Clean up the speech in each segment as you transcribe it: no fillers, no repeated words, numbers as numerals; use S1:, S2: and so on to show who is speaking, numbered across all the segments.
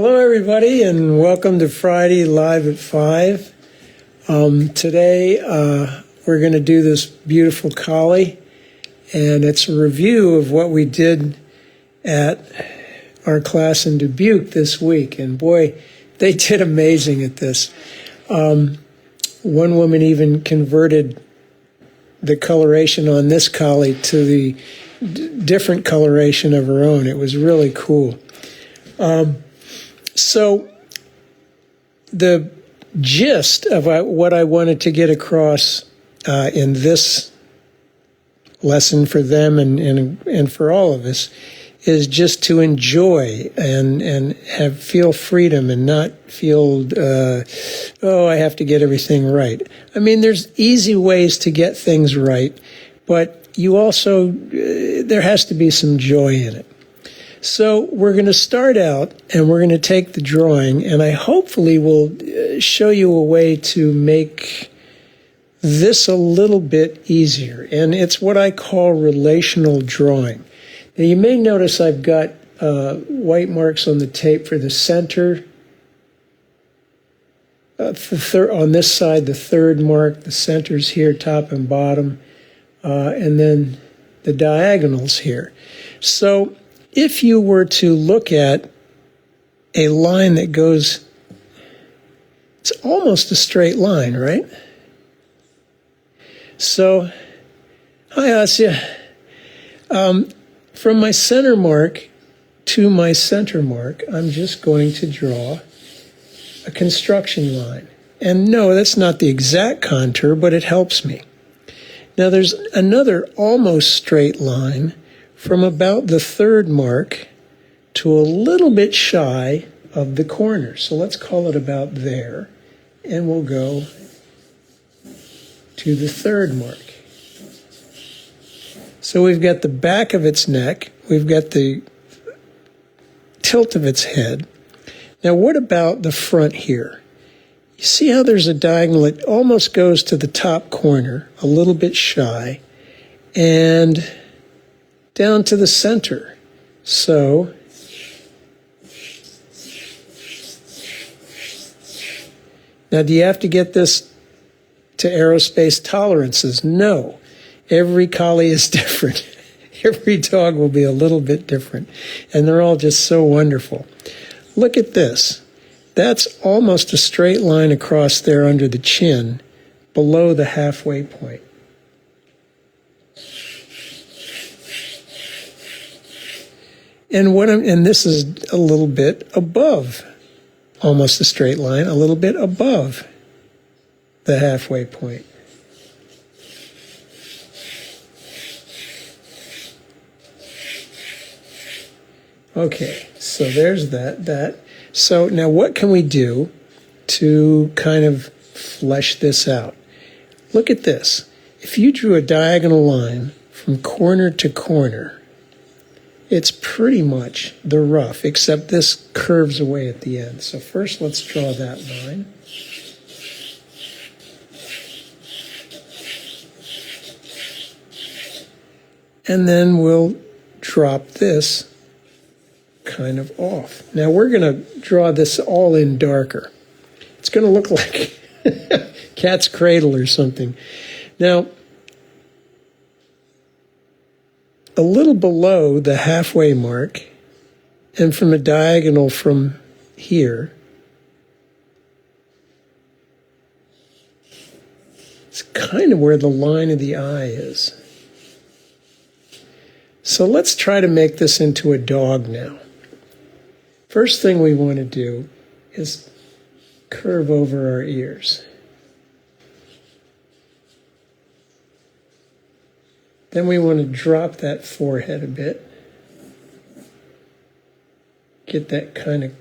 S1: Hello, everybody, and welcome to Friday Live at 5. Today, we're going to do this beautiful collie, and it's a review of what we did at our class in Dubuque this week. And boy, they did amazing at this. One woman even converted the coloration on this collie to the different coloration of her own. It was really cool. So the gist of what I wanted to get across in this lesson for them and for all of us is just to enjoy and feel freedom and not feel, I have to get everything right. I mean, there's easy ways to get things right, but you also, there has to be some joy in it. So we're going to start out and we're going to take the drawing, and I hopefully will show you a way to make this a little bit easier. And it's what I call relational drawing. Now you may notice I've got white marks on the tape for the center. On this side, the third mark, the center's here, top and bottom, and then the diagonals here. So if you were to look at a line that goes, it's almost a straight line, right? So, hi Asya. From my center mark to my center mark, I'm just going to draw a construction line. And no, that's not the exact contour, but it helps me. Now there's another almost straight line from about the third mark to a little bit shy of the corner. So let's call it about there, and we'll go to the third mark. So we've got the back of its neck, we've got the tilt of its head. Now what about the front here? You see how there's a diagonal? It almost goes to the top corner, a little bit shy, and down to the center. So now do you have to get this to aerospace tolerances? No. Every collie is different. Every dog will be a little bit different. And they're all just so wonderful. Look at this. That's almost a straight line across there under the chin, below the halfway point. And this is a little bit above, almost a straight line, a little bit above the halfway point. Okay, so there's that. So now what can we do to kind of flesh this out? Look at this. If you drew a diagonal line from corner to corner, it's pretty much the rough, except this curves away at the end. So first let's draw that line. And then we'll drop this kind of off. Now we're going to draw this all in darker. It's going to look like cat's cradle or something. Now, a little below the halfway mark, and from a diagonal from here, it's kind of where the line of the eye is. So let's try to make this into a dog now. First thing we want to do is curve over our ears. Then we want to drop that forehead a bit. Get that kind of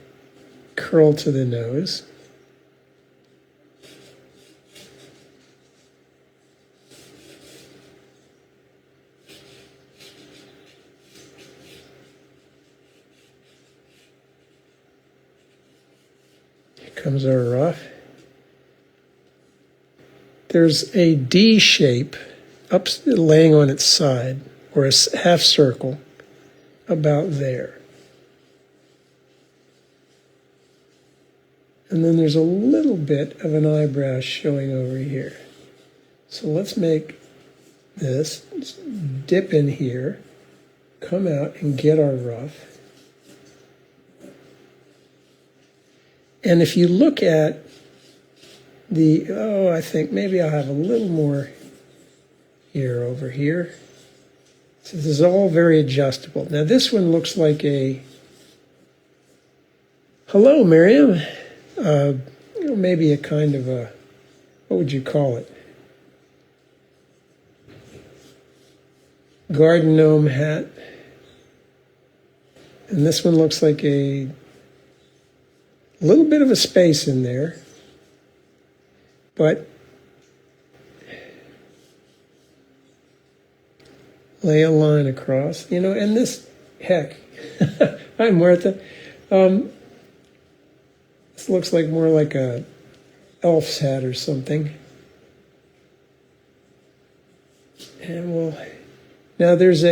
S1: curl to the nose. Here comes our ruff. There's a D shape up laying on its side, or a half circle about there. And then there's a little bit of an eyebrow showing over here. So let's make this, dip in here, come out and get our rough. And if you look at I think maybe I'll have a little more here over here. So this is all very adjustable. Now this one looks like a, hello Miriam, maybe a kind of a, what would you call it? Garden gnome hat. And this one looks like a little bit of a space in there. But lay a line across, and this, heck, hi Martha. This looks like more like a elf's hat or something. And now there's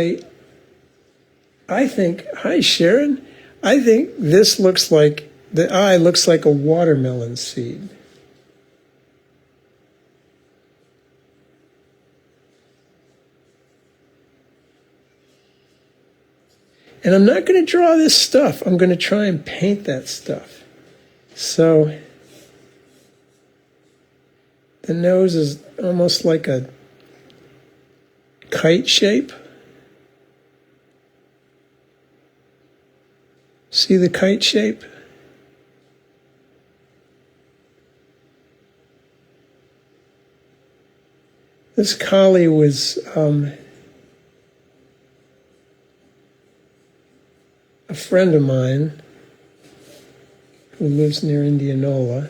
S1: hi Sharon, I think this looks like, the eye looks like a watermelon seed. And I'm not going to draw this stuff. I'm going to try and paint that stuff. So the nose is almost like a kite shape. See the kite shape? This collie was a friend of mine who lives near Indianola.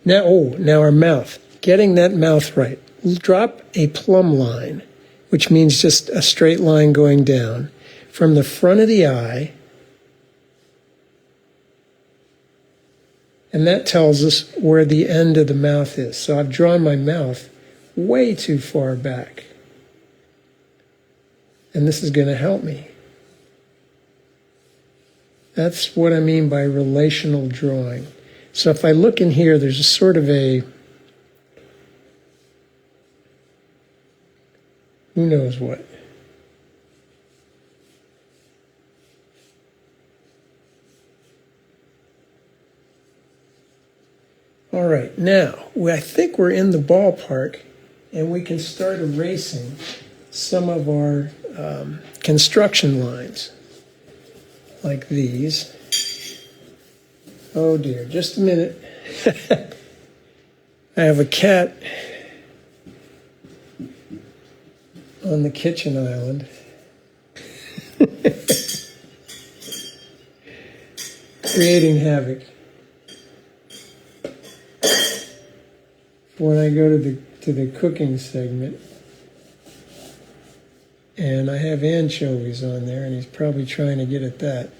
S1: Now our mouth. Getting that mouth right. Drop a plumb line, which means just a straight line going down from the front of the eye. And that tells us where the end of the mouth is. So I've drawn my mouth way too far back. And this is going to help me. That's what I mean by relational drawing. So if I look in here, there's a sort of a, who knows what. All right, now I think we're in the ballpark and we can start erasing some of our construction lines. Like these. Oh dear, just a minute. I have a cat on the kitchen island. Creating havoc. When I go to the cooking segment. And I have anchovies on there, and he's probably trying to get at that.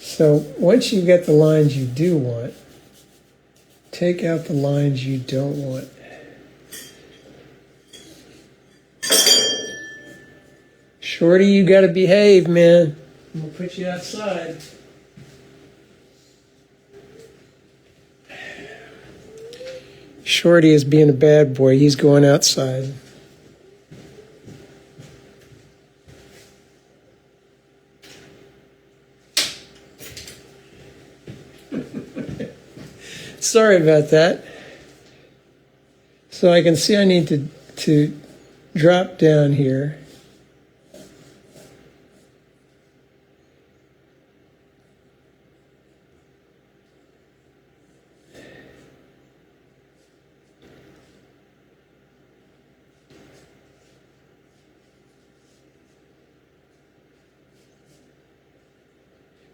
S1: So once you get the lines you do want, take out the lines you don't want. Shorty, you got to behave, man. I'm going to put you outside. Shorty is being a bad boy. He's going outside. Sorry about that. So I can see I need to drop down here.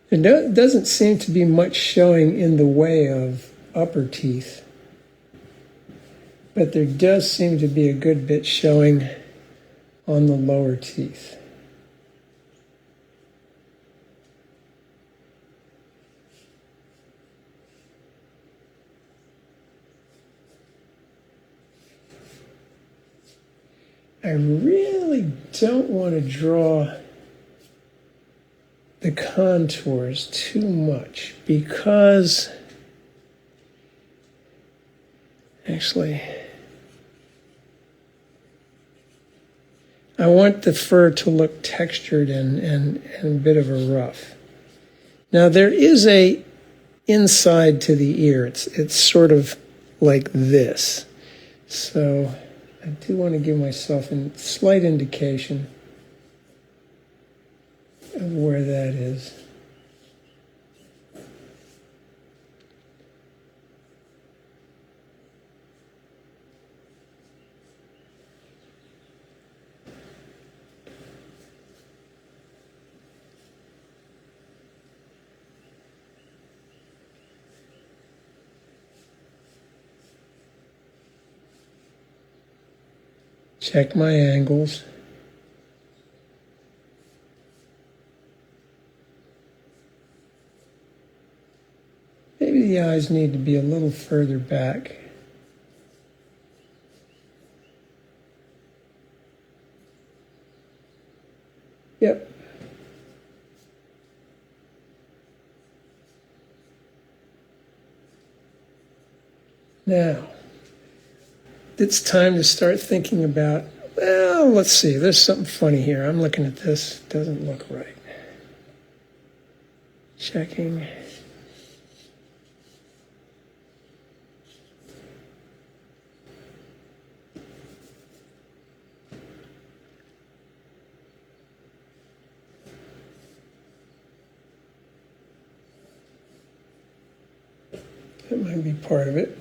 S1: There doesn't seem to be much showing in the way of upper teeth, but there does seem to be a good bit showing on the lower teeth. I really don't want to draw the contours too much because actually I want the fur to look textured and a bit of a rough. Now there is a inside to the ear. It's sort of like this. So I do want to give myself a slight indication of where that is. Check my angles. Maybe the eyes need to be a little further back. Yep. Now, it's time to start thinking about, well, let's see, there's something funny here. I'm looking at this, doesn't look right. Checking. That might be part of it.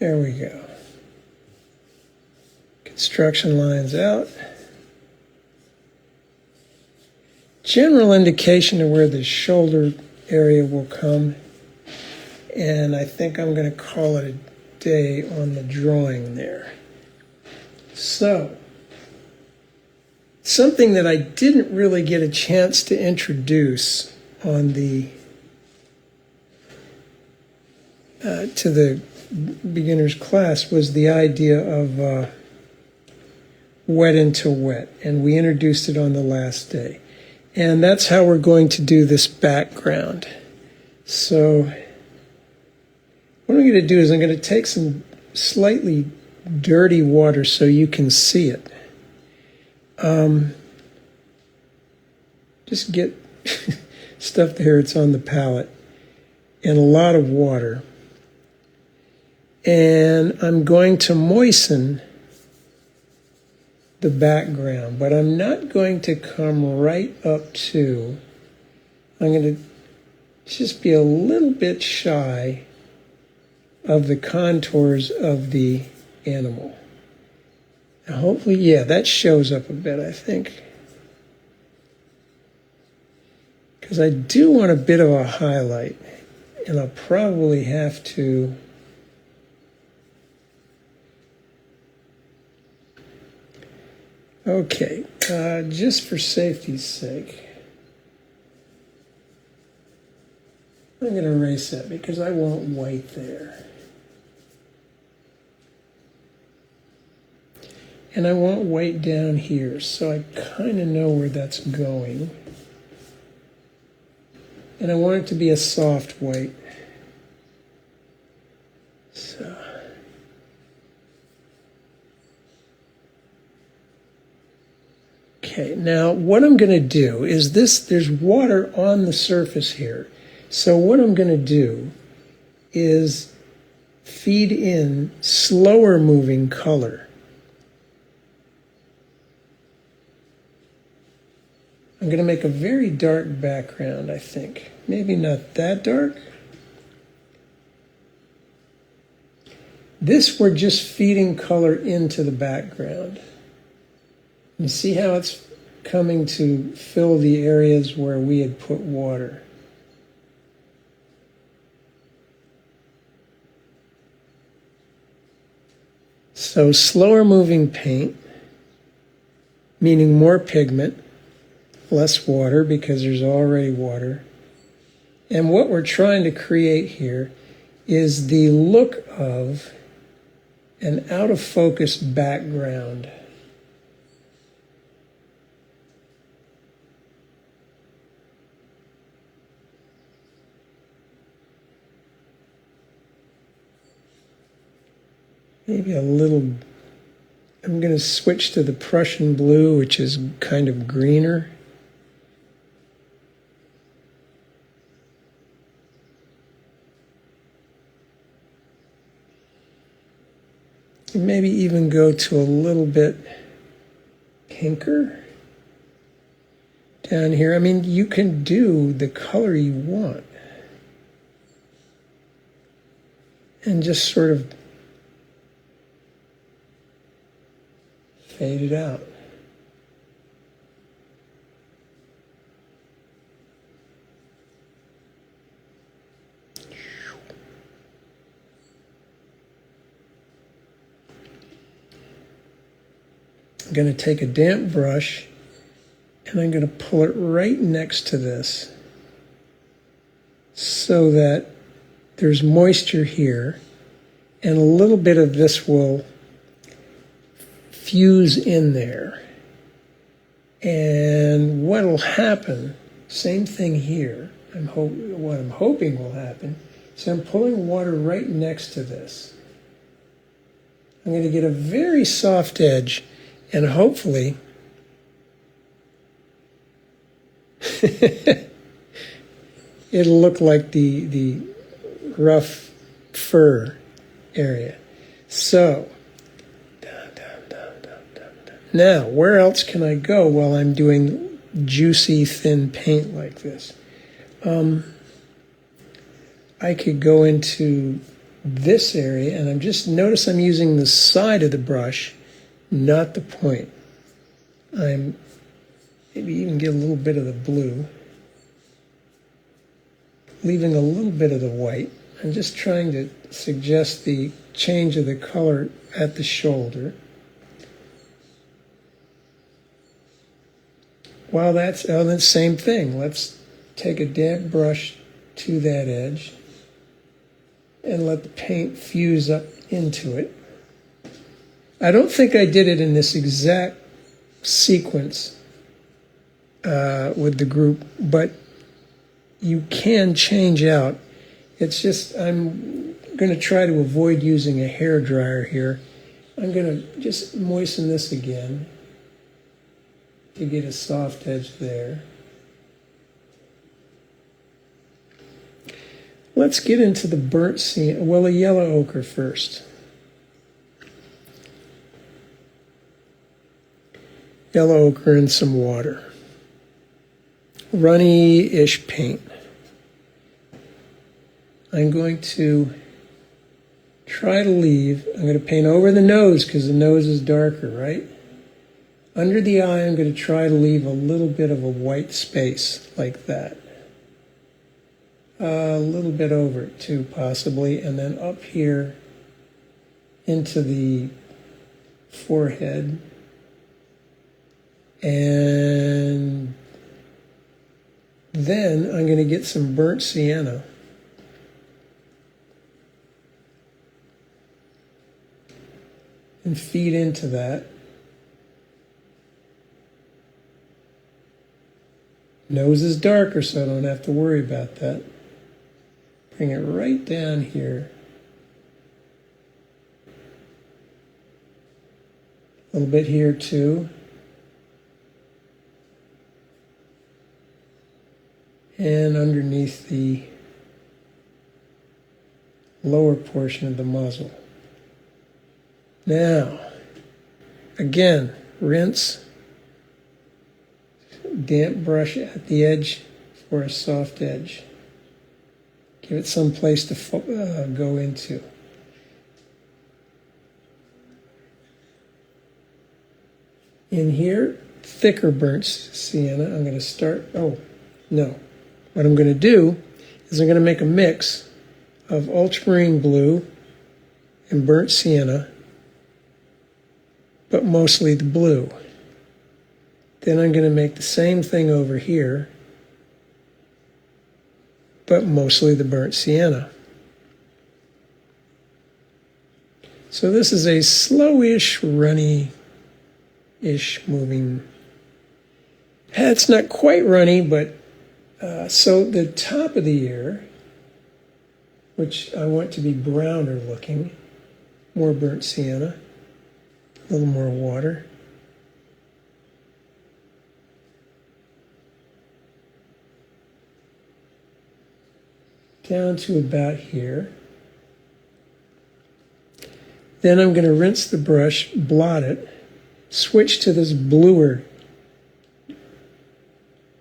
S1: There we go. Construction lines out. General indication of where the shoulder area will come. And I think I'm going to call it a day on the drawing there. So, something that I didn't really get a chance to introduce on the to the beginner's class was the idea of wet into wet, and we introduced it on the last day. And that's how we're going to do this background. So what I'm going to do is I'm going to take some slightly dirty water so you can see it. Just get stuff there, it's on the palette, and a lot of water. And I'm going to moisten the background, but I'm not going to come right up to, I'm going to just be a little bit shy of the contours of the animal. Now hopefully, yeah, that shows up a bit, I think. Because I do want a bit of a highlight, and I'll probably have to okay, just for safety's sake, I'm going to erase that because I want white there. And I want white down here, so I kind of know where that's going. And I want it to be a soft white. So. Okay, now what I'm going to do is there's water on the surface here. So what I'm going to do is feed in slower moving color. I'm going to make a very dark background, I think. Maybe not that dark. This we're just feeding color into the background. You see how it's coming to fill the areas where we had put water. So slower moving paint, meaning more pigment, less water because there's already water, And what we're trying to create here is the look of an out of focus background. Maybe a little, I'm going to switch to the Prussian blue, which is kind of greener. Maybe even go to a little bit pinker down here. I mean, you can do the color you want and just sort of fade it out. I'm going to take a damp brush and I'm going to pull it right next to this so that there's moisture here and a little bit of this will fuse in there. And what'll happen, same thing here, what I'm hoping will happen, is I'm pulling water right next to this. I'm going to get a very soft edge. And hopefully, it'll look like the rough fur area. So, now, where else can I go while I'm doing juicy, thin paint like this? I could go into this area, and notice I'm using the side of the brush, not the point. I'm maybe even get a little bit of the blue, leaving a little bit of the white. I'm just trying to suggest the change of the color at the shoulder. While that's the same thing, let's take a damp brush to that edge and let the paint fuse up into it. I don't think I did it in this exact sequence with the group, but you can change out. It's just I'm going to try to avoid using a hair dryer here. I'm going to just moisten this again to get a soft edge there. Let's get into the burnt sienna, well, a yellow ochre first. Yellow ochre and some water. Runny-ish paint. I'm going to try to leave, I'm going to paint over the nose because the nose is darker, right? Under the eye, I'm going to try to leave a little bit of a white space like that. A little bit over it too, possibly, and then up here into the forehead. And then I'm going to get some burnt sienna. And feed into that. Nose is darker, so I don't have to worry about that. Bring it right down here. A little bit here too. And underneath the lower portion of the muzzle. Now, again, rinse, damp brush at the edge for a soft edge. Give it some place to go into. In here, thicker burnt sienna. I'm going to start, What I'm going to do is I'm going to make a mix of ultramarine blue and burnt sienna, but mostly the blue. Then I'm going to make the same thing over here. but mostly the burnt sienna. So this is a slowish, runny-ish moving. It's not quite runny, but so the top of the ear, which I want to be browner looking, more burnt sienna, a little more water. Down to about here. Then I'm going to rinse the brush, blot it, switch to this bluer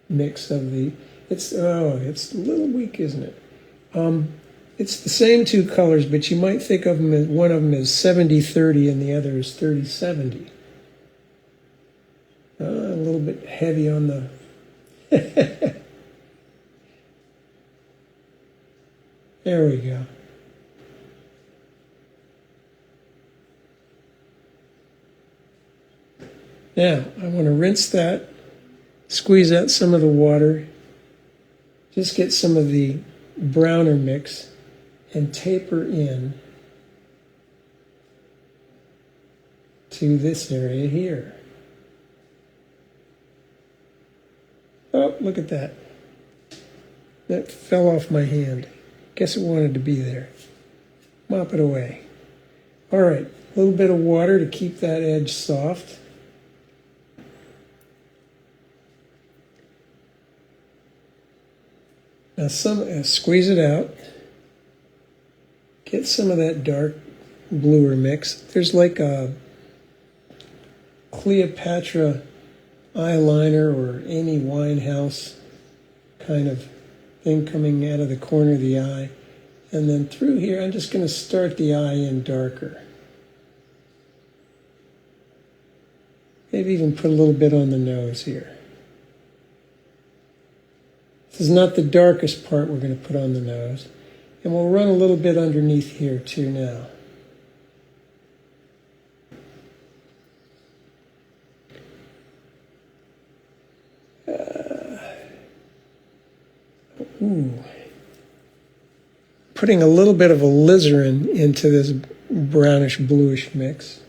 S1: mix of the, it's a little weak, isn't it? It's the same two colors, but you might think of them as, one of them is 70-30 and the other is 30-70. A little bit heavy on the there we go. Now, I want to rinse that, squeeze out some of the water, just get some of the browner mix, and taper in to this area here. Oh, look at that. That fell off my hand. Guess it wanted to be there. Mop it away. All right, a little bit of water to keep that edge soft. Now squeeze it out. Get some of that dark bluer mix. There's like a Cleopatra eyeliner or Amy Winehouse kind of thing coming out of the corner of the eye. And then through here, I'm just going to start the eye in darker. Maybe even put a little bit on the nose here. This is not the darkest part we're going to put on the nose. And we'll run a little bit underneath here too now. Putting a little bit of alizarin into this brownish bluish mix.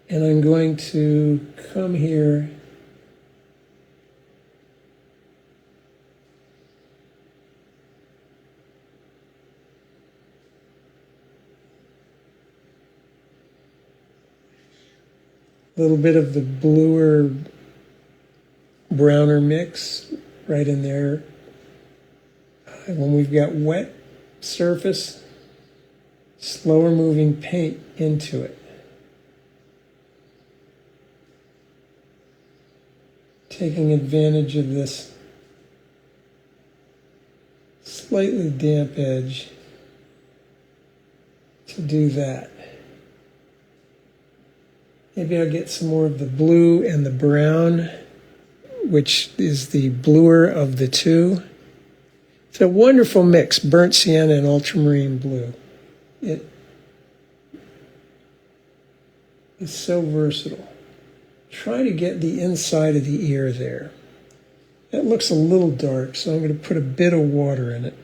S1: And I'm going to come here a little bit of the bluer browner mix right in there. When we've got wet surface, slower moving paint into it. Taking advantage of this slightly damp edge to do that. Maybe I'll get some more of the blue and the brown, which is the bluer of the two. It's a wonderful mix, burnt sienna and ultramarine blue. It is so versatile. Try to get the inside of the ear there. That looks a little dark, so I'm going to put a bit of water in it.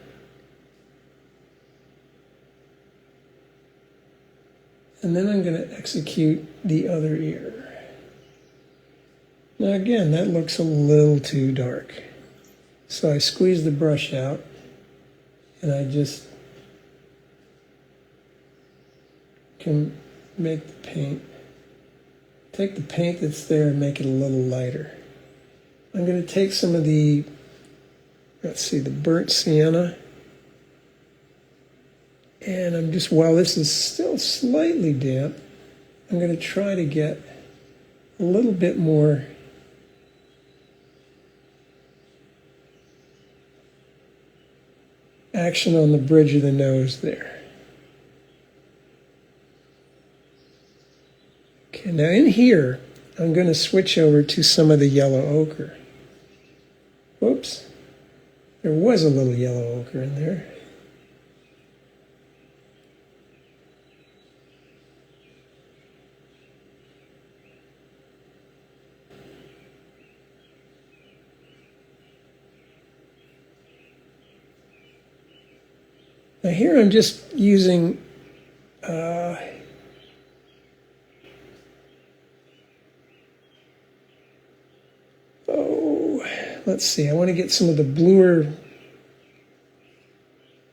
S1: And then I'm going to execute the other ear. Now again, that looks a little too dark. So I squeeze the brush out and I just can make the paint. Take the paint that's there and make it a little lighter. I'm going to take some of the, the burnt sienna. And I'm just, while this is still slightly damp, I'm going to try to get a little bit more action on the bridge of the nose there. Okay, now in here, I'm going to switch over to some of the yellow ochre. Whoops, there was a little yellow ochre in there. Now here I'm just using let's see, I want to get some of the bluer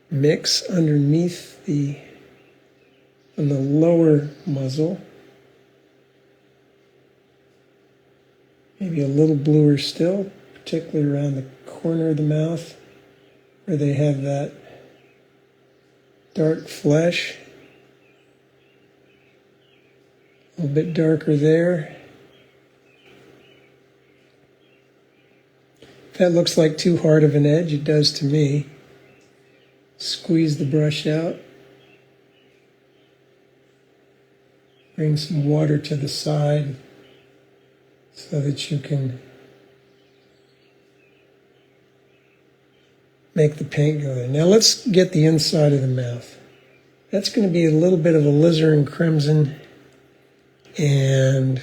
S1: mix underneath on the lower muzzle. Maybe a little bluer still, particularly around the corner of the mouth where they have that dark flesh. A little bit darker there. If that looks like too hard of an edge, it does to me. Squeeze the brush out. Bring some water to the side so that you can make the paint go there. Now let's get the inside of the mouth. That's going to be a little bit of alizarin crimson and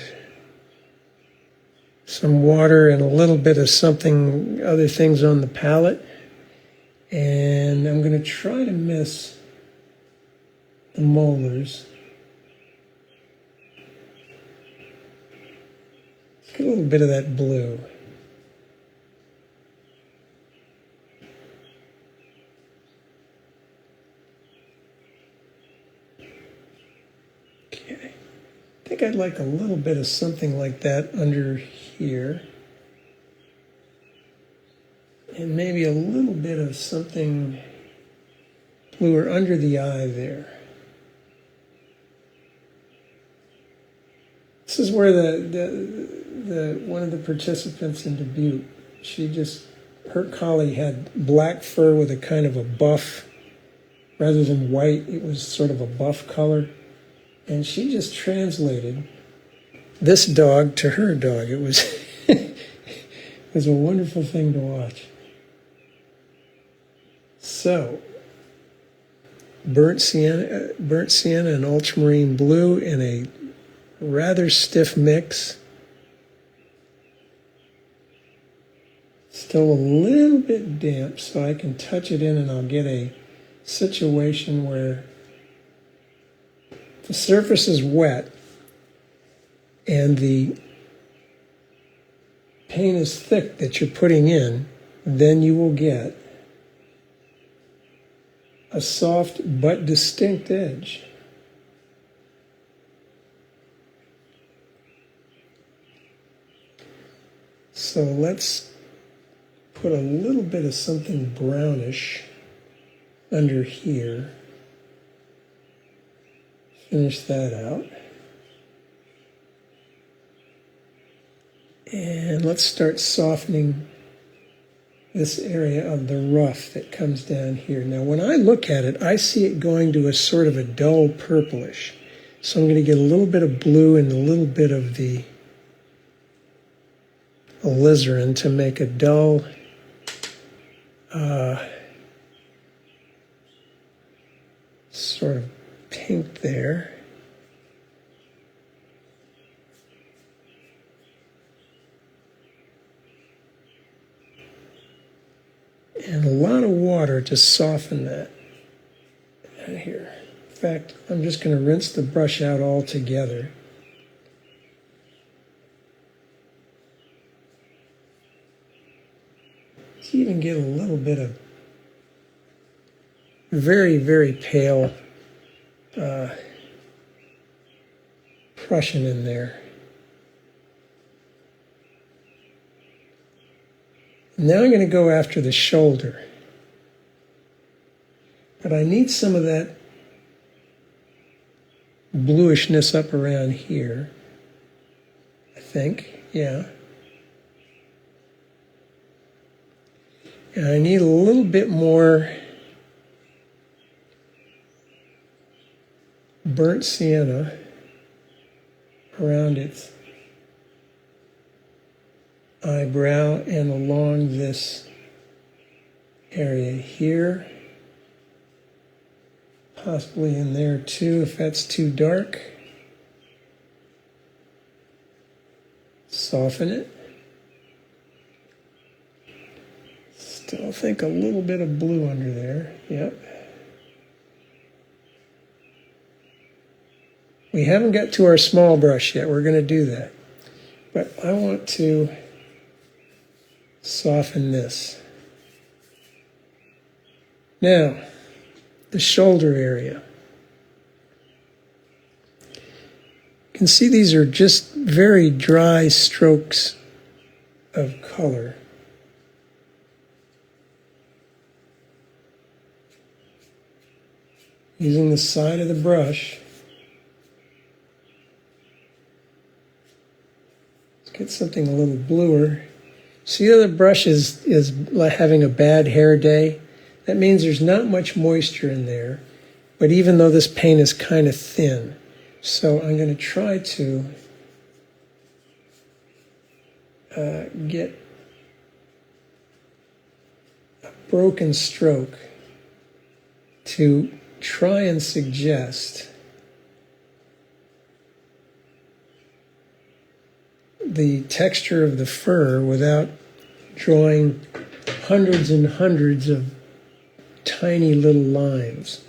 S1: some water and a little bit of something, other things on the palette. And I'm going to try to miss the molars. Get a little bit of that blue. Okay. I think I'd like a little bit of something like that under here. And maybe a little bit of something bluer under the eye there. This is where one of the participants in Dubuque, her collie had black fur with a kind of a buff, rather than white, it was sort of a buff color. And she just translated this dog to her dog. It was, it was a wonderful thing to watch. So, burnt sienna and ultramarine blue in a rather stiff mix. Still a little bit damp, so I can touch it in and I'll get a situation where the surface is wet and the paint is thick that you're putting in, then you will get a soft but distinct edge. So let's put a little bit of something brownish under here. Finish that out. And let's start softening this area of the rough that comes down here. Now when I look at it, I see it going to a sort of a dull purplish. So I'm going to get a little bit of blue and a little bit of the alizarin to make a dull sort of pink there. And a lot of water to soften that here. In fact, I'm just going to rinse the brush out altogether. Let's even get a little bit of very, very pale Prussian in there. Now I'm going to go after the shoulder. But I need some of that bluishness up around here, I think, yeah. And I need a little bit more burnt sienna around its eyebrow and along this area here, possibly in there too if that's too dark. Soften it. Still think a little bit of blue under there, yep. We haven't got to our small brush yet. We're going to do that. But I want to soften this. Now, the shoulder area. You can see these are just very dry strokes of color. Using the side of the brush. Let's get something a little bluer. See how the brush is having a bad hair day? That means there's not much moisture in there, but even though this paint is kind of thin. So I'm going to try to get a broken stroke to try and suggest the texture of the fur without drawing hundreds and hundreds of tiny little lines.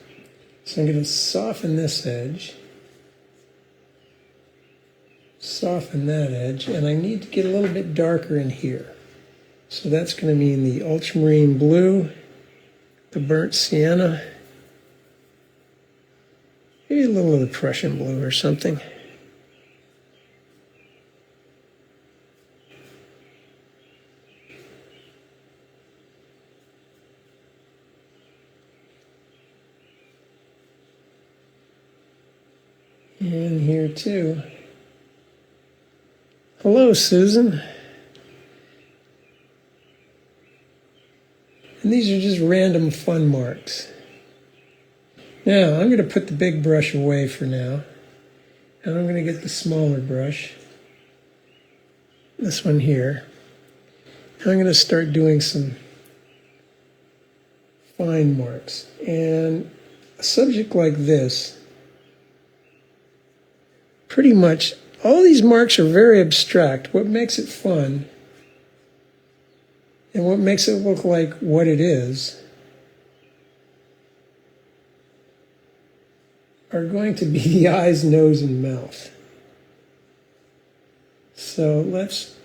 S1: So I'm going to soften this edge, soften that edge, and I need to get a little bit darker in here. So that's going to mean the ultramarine blue, the burnt sienna, maybe a little of the Prussian blue or something. And here too. Hello, Susan. And these are just random fun marks. Now, I'm going to put the big brush away for now. And I'm going to get the smaller brush. This one here. And I'm going to start doing some fine marks. And a subject like this, pretty much, all these marks are very abstract. What makes it fun and what makes it look like what it is are going to be the eyes, nose, and mouth. So let's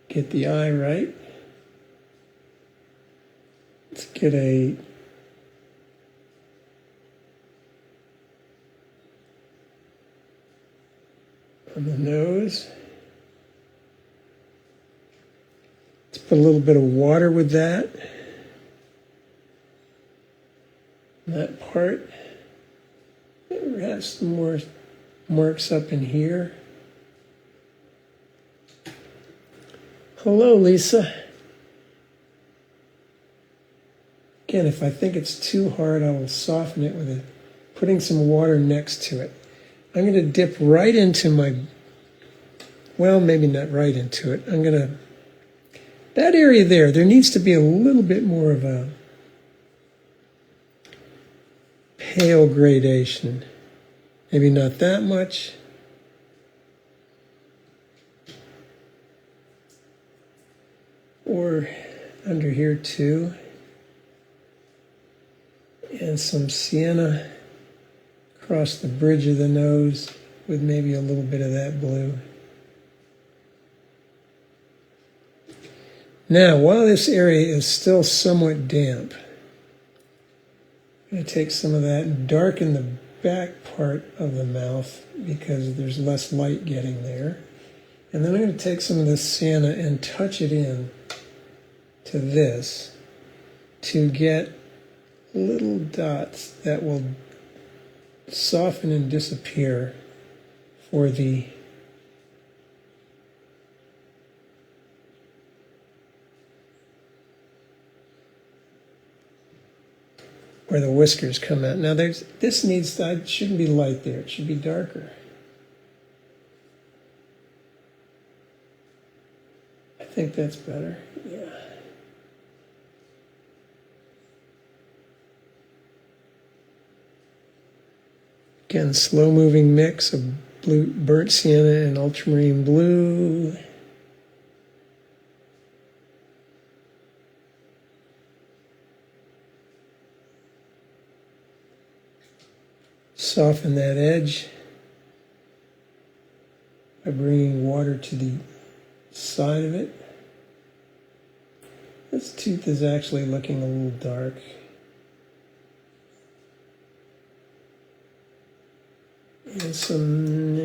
S1: get the eye right. Let's get a on the nose. Let's put a little bit of water with that. That part. Have some more marks up in here. Hello, Lisa. Again, if I think it's too hard, I will soften it with putting some water next to it. I'm going to dip right into my, well, maybe not right into it. I'm going to, that area there needs to be a little bit more of a pale gradation. Maybe not that much. Or under here too. And some sienna across the bridge of the nose with maybe a little bit of that blue. Now, while this area is still somewhat damp, I'm going to take some of that and darken the back part of the mouth because there's less light getting there. And then I'm going to take some of this sienna and touch it in to this to get little dots that will soften and disappear for the where the whiskers come out. Now this needs to, it shouldn't be light there, it should be darker. I think that's better. Yeah. Again, slow-moving mix of blue, burnt sienna and ultramarine blue. soften that edge by bringing water to the side of it. This tooth is actually looking a little dark. And some...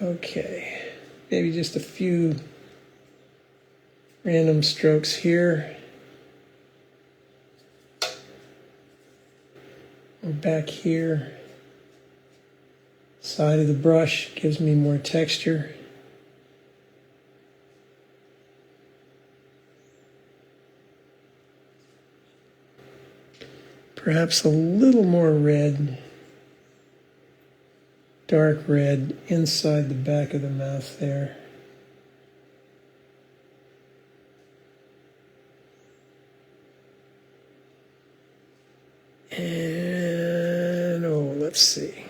S1: Okay, maybe just a few random strokes here. Or back here. Side of the brush gives me more texture. Perhaps a little more red, dark red, inside the back of the mouth there. And, oh, let's see.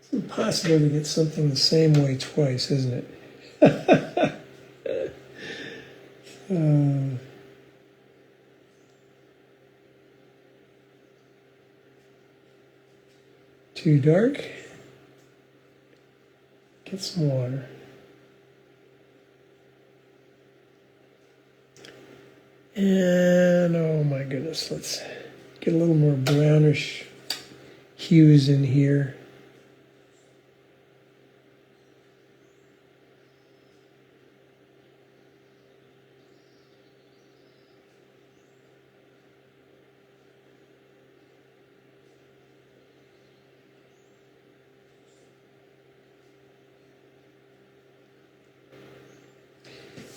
S1: It's impossible to get something the same way twice, isn't it? Too dark. Get some water. And oh my goodness, let's get a little more brownish hues in here.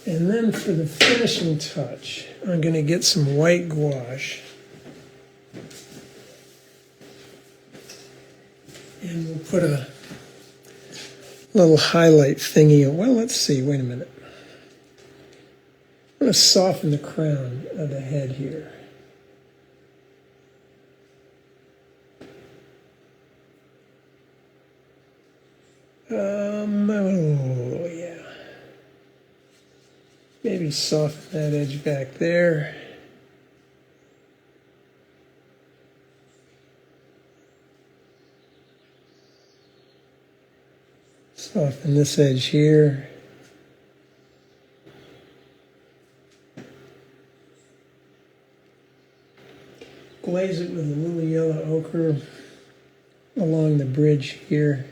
S1: And then for the finishing touch, I'm going to get some white gouache. And we'll put a little highlight thingy. Well, let's see, wait a minute. I'm going to soften the crown of the head here. Oh, yeah. Maybe soften that edge back there. Soften this edge here. Glaze it with a little yellow ochre along the bridge here.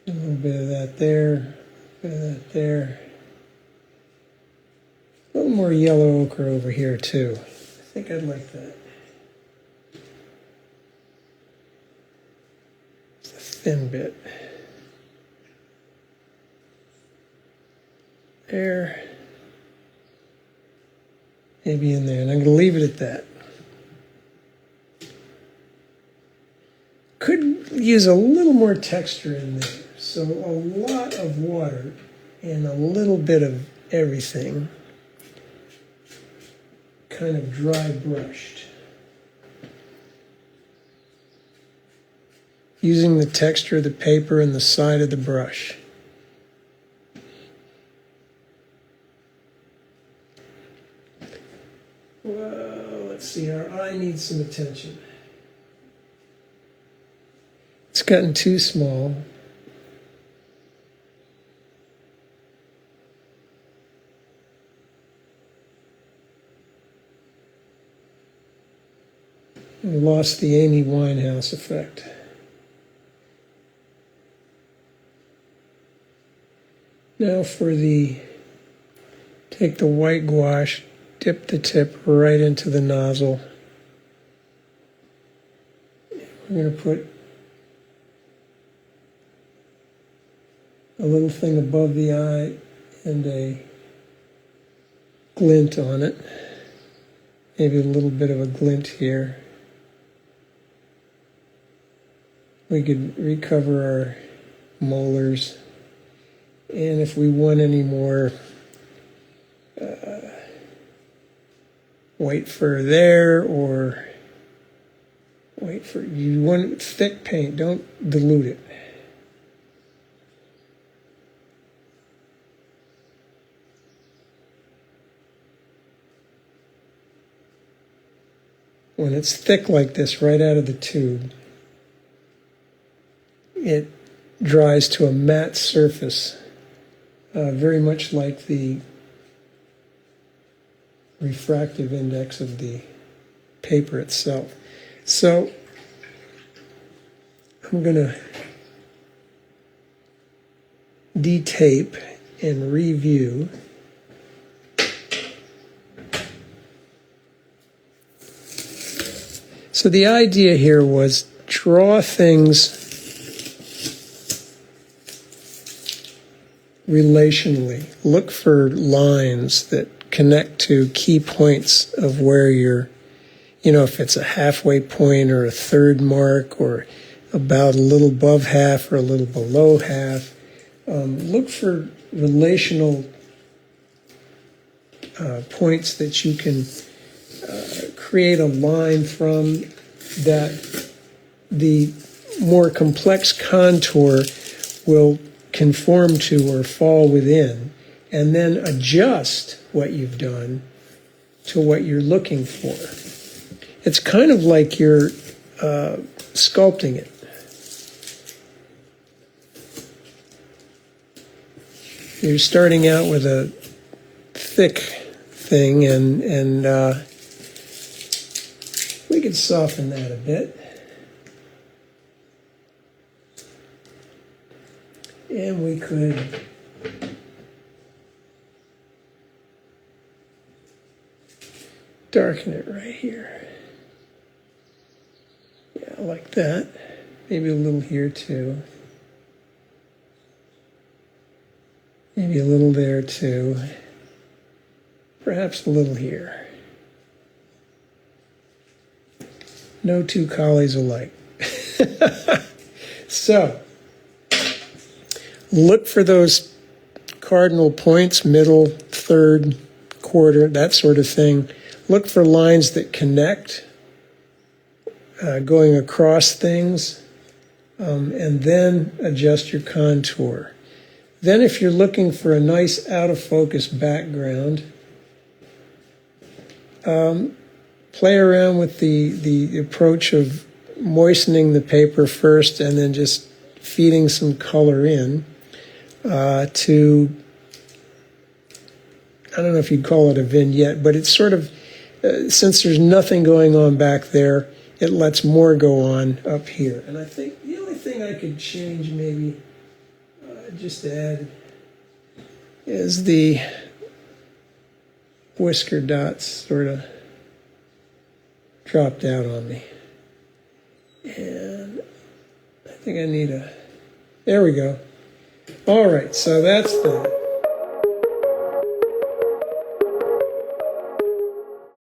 S1: A little bit of that there, a bit of that there. A little more yellow ochre over here too. I think I'd like that. It's a thin bit. There. Maybe in there, and I'm going to leave it at that. Could use a little more texture in there. So a lot of water and a little bit of everything, kind of dry brushed. Using the texture of the paper and the side of the brush. Well, let's see, our eye needs some attention. It's gotten too small. We lost the Amy Winehouse effect. Now for the, take the white gouache, dip the tip right into the nozzle. We're going to put a little thing above the eye and a glint on it. Maybe a little bit of a glint here. We could recover our molars. And if we want any more white fur there or wait for, you want thick paint, don't dilute it. When it's thick like this right out of the tube, it dries to a matte surface, very much like the refractive index of the paper itself. So I'm going to detape and review. So the idea here was draw things relationally. Look for lines that connect to key points of where you're, if it's a halfway point or a third mark or about a little above half or a little below half. Look for relational points that you can create a line from that the more complex contour will conform to or fall within, and then adjust what you've done to what you're looking for. It's kind of like you're sculpting it. You're starting out with a thick thing, and we could soften that a bit. And we could darken it right here. Yeah, like that. Maybe a little here too. Maybe a little there too. Perhaps a little here. No two collies alike. So, look for those cardinal points, middle, third, quarter, that sort of thing. Look for lines that connect, going across things, and then adjust your contour. Then if you're looking for a nice out-of-focus background, play around with the approach of moistening the paper first and then just feeding some color in to, I don't know if you'd call it a vignette, but it's sort of, since there's nothing going on back there, it lets more go on up here. And I think the only thing I could change maybe, just to add, is the whisker dots sort of dropped out on me. And I think I need there we go. All right, so that's that.